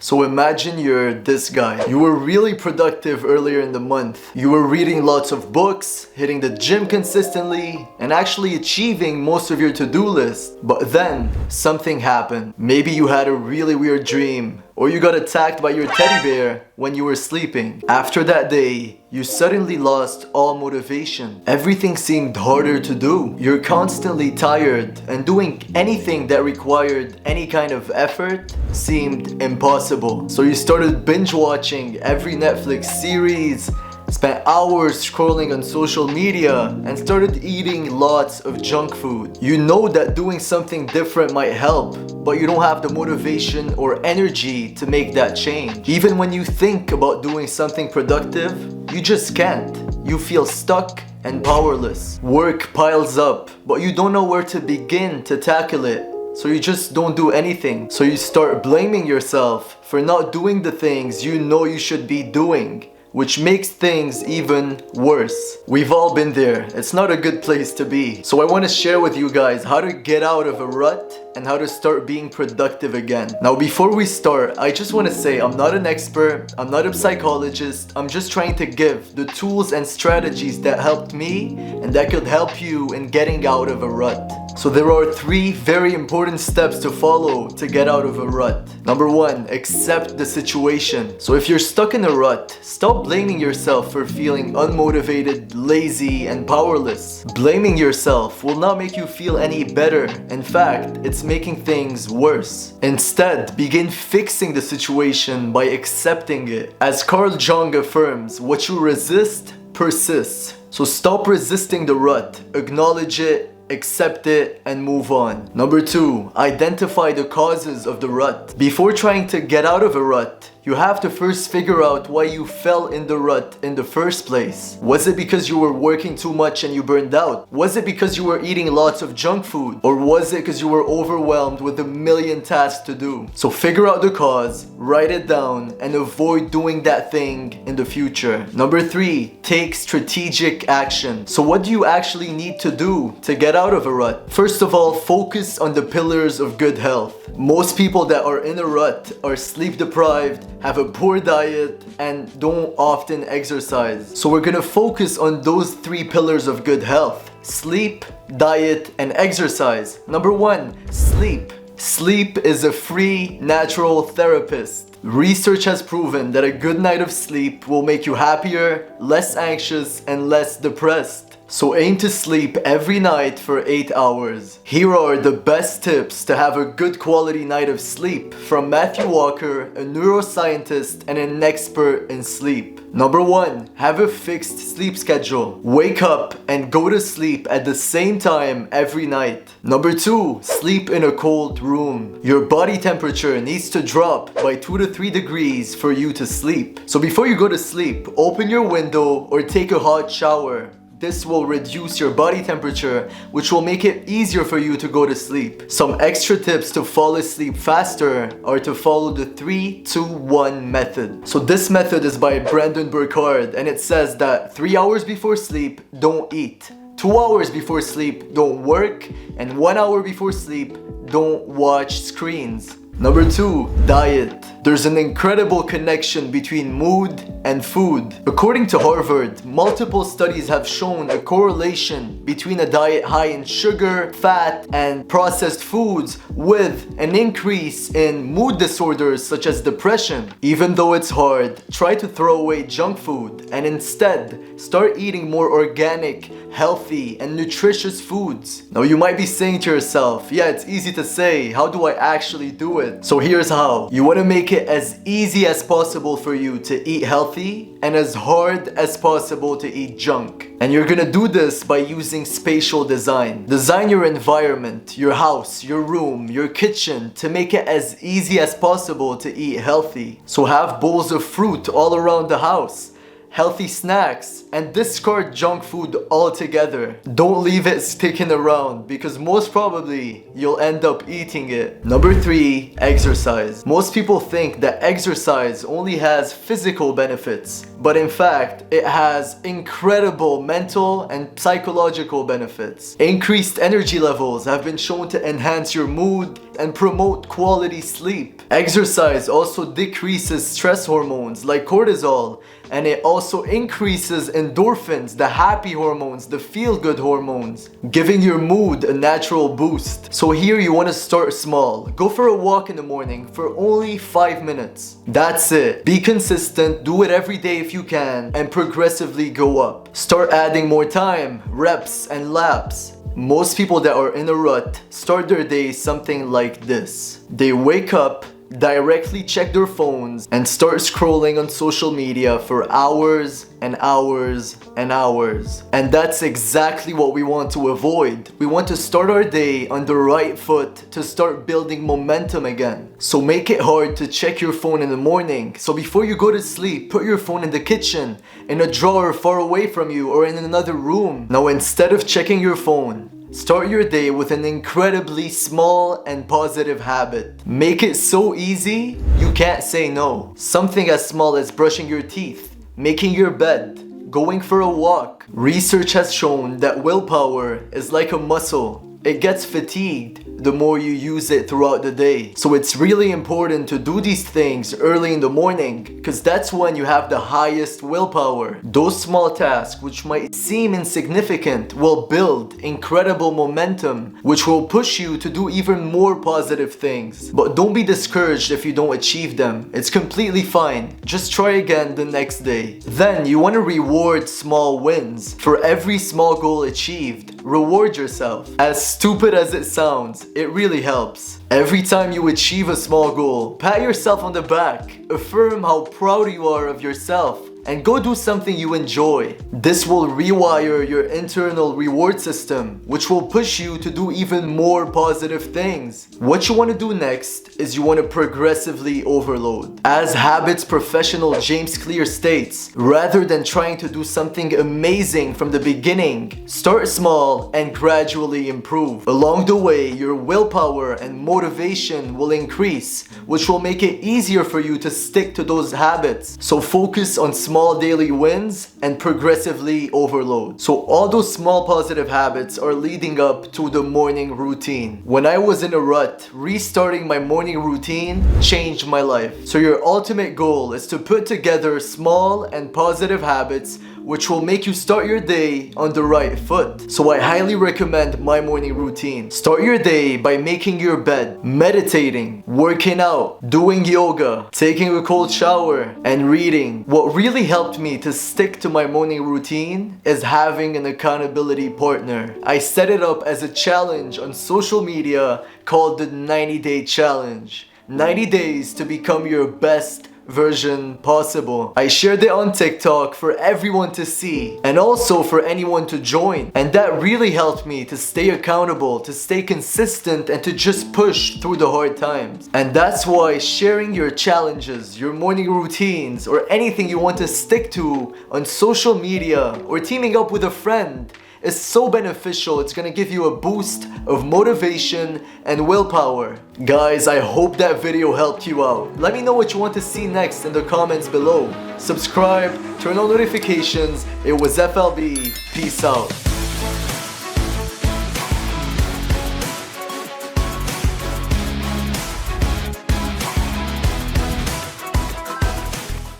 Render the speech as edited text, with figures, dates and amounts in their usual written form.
So imagine you're this guy. You were really productive earlier in the month. You were reading lots of books, hitting the gym consistently, and actually achieving most of your to-do list. But then something happened. Maybe you had a really weird dream, or you got attacked by your teddy bear when you were sleeping. After that day, you suddenly lost all motivation. Everything seemed harder to do. You're constantly tired, and doing anything that required any kind of effort seemed impossible. So you started binge watching every Netflix series, spent hours scrolling on social media, and started eating lots of junk food. You know that doing something different might help, but you don't have the motivation or energy to make that change. Even when you think about doing something productive, you just can't. You feel stuck and powerless. Work piles up, but you don't know where to begin to tackle it. So you just don't do anything. So you start blaming yourself for not doing the things you know you should be doing, which makes things even worse. We've all been there. It's not a good place to be. So I want to share with you guys how to get out of a rut and how to start being productive again. Now, before we start, I just want to say I'm not an expert, I'm not a psychologist, I'm just trying to give the tools and strategies that helped me and that could help you in getting out of a rut. So there are 3 very important steps to follow to get out of a rut. Number 1, accept the situation. So if you're stuck in a rut, stop blaming yourself for feeling unmotivated, lazy, and powerless. Blaming yourself will not make you feel any better. In fact, it's making things worse. Instead, begin fixing the situation by accepting it. As Carl Jung affirms, what you resist persists. So stop resisting the rut, acknowledge it, accept it, and move on. Number 2, identify the causes of the rut. Before trying to get out of a rut, you have to first figure out why you fell in the rut in the first place. Was it because you were working too much and you burned out? Was it because you were eating lots of junk food? Or was it because you were overwhelmed with a million tasks to do? So figure out the cause, write it down, and avoid doing that thing in the future. Number 3, take strategic action. So what do you actually need to do to get out of a rut? First of all, focus on the pillars of good health. Most people that are in a rut are sleep deprived, have a poor diet, and don't often exercise. So we're gonna focus on those 3 pillars of good health: sleep, diet, and exercise. Number 1, sleep. Sleep is a free, natural therapist. Research has proven that a good night of sleep will make you happier, less anxious, and less depressed. So aim to sleep every night for 8 hours. Here are the best tips to have a good quality night of sleep from Matthew Walker, a neuroscientist and an expert in sleep. Number 1, have a fixed sleep schedule. Wake up and go to sleep at the same time every night. Number 2, sleep in a cold room. Your body temperature needs to drop by 2 to 3 degrees for you to sleep. So before you go to sleep, open your window or take a hot shower. This will reduce your body temperature, which will make it easier for you to go to sleep. Some extra tips to fall asleep faster are to follow the 3-2-1 method. So this method is by Brandon Burkhardt, and it says that 3 hours before sleep, don't eat. 2 hours before sleep, don't work. And 1 hour before sleep, don't watch screens. Number 2, diet. There's an incredible connection between mood and food. According to Harvard, multiple studies have shown a correlation between a diet high in sugar, fat, and processed foods with an increase in mood disorders such as depression. Even though it's hard, try to throw away junk food and instead start eating more organic, healthy, and nutritious foods. Now you might be saying to yourself, yeah, it's easy to say, how do I actually do it? So here's how. You want to make it as easy as possible for you to eat healthy and as hard as possible to eat junk. And you're gonna do this by using spatial design. Design your environment, your house, your room, your kitchen to make it as easy as possible to eat healthy. So have bowls of fruit all around the house, healthy snacks, and discard junk food altogether. Don't leave it sticking around because most probably you'll end up eating it. Number 3, exercise. Most people think that exercise only has physical benefits, but in fact, it has incredible mental and psychological benefits. Increased energy levels have been shown to enhance your mood, and promote quality sleep. Exercise also decreases stress hormones like cortisol, and it also increases endorphins, the happy hormones, the feel-good hormones, giving your mood a natural boost. So here you want to start small. Go for a walk in the morning for only 5 minutes. That's it. Be consistent, do it every day if you can, and progressively go up. Start adding more time, reps, and laps. Most people that are in a rut start their day something like this. They wake up, directly check their phones, and start scrolling on social media for hours and hours and hours. And that's exactly what we want to avoid. We want to start our day on the right foot to start building momentum again. So make it hard to check your phone in the morning. So before you go to sleep, put your phone in the kitchen, in a drawer far away from you, or in another room. Now instead of checking your phone, start your day with an incredibly small and positive habit. Make it so easy, you can't say no. Something as small as brushing your teeth, making your bed, going for a walk. Research has shown that willpower is like a muscle. It gets fatigued the more you use it throughout the day. So it's really important to do these things early in the morning, because that's when you have the highest willpower. Those small tasks, which might seem insignificant, will build incredible momentum, which will push you to do even more positive things. But don't be discouraged if you don't achieve them. It's completely fine. Just try again the next day. Then you want to reward small wins. For every small goal achieved, reward yourself. As stupid as it sounds, it really helps. Every time you achieve a small goal, pat yourself on the back, affirm how proud you are of yourself, and go do something you enjoy. This will rewire your internal reward system, which will push you to do even more positive things. What you want to do next is you want to progressively overload. As habits professional James Clear states, rather than trying to do something amazing from the beginning, start small and gradually improve. Along the way, your willpower and motivation will increase, which will make it easier for you to stick to those habits. So focus on small daily wins and progressively overload. So all those small positive habits are leading up to the morning routine. When I was in a rut, restarting my morning routine changed my life. So your ultimate goal is to put together small and positive habits which will make you start your day on the right foot. So I highly recommend my morning routine. Start your day by making your bed, meditating, working out, doing yoga, taking a cold shower, and reading. What really helped me to stick to my morning routine is having an accountability partner. I set it up as a challenge on social media called the 90-day challenge. 90 days to become your best version possible. I shared it on TikTok for everyone to see and also for anyone to join, and that really helped me to stay accountable, to stay consistent, and to just push through the hard times. And that's why sharing your challenges, your morning routines, or anything you want to stick to on social media or teaming up with a friend is so beneficial. It's gonna give you a boost of motivation and willpower. Guys, I hope that video helped you out. Let me know what you want to see next in the comments below. Subscribe, turn on notifications. It was FLB. Peace out.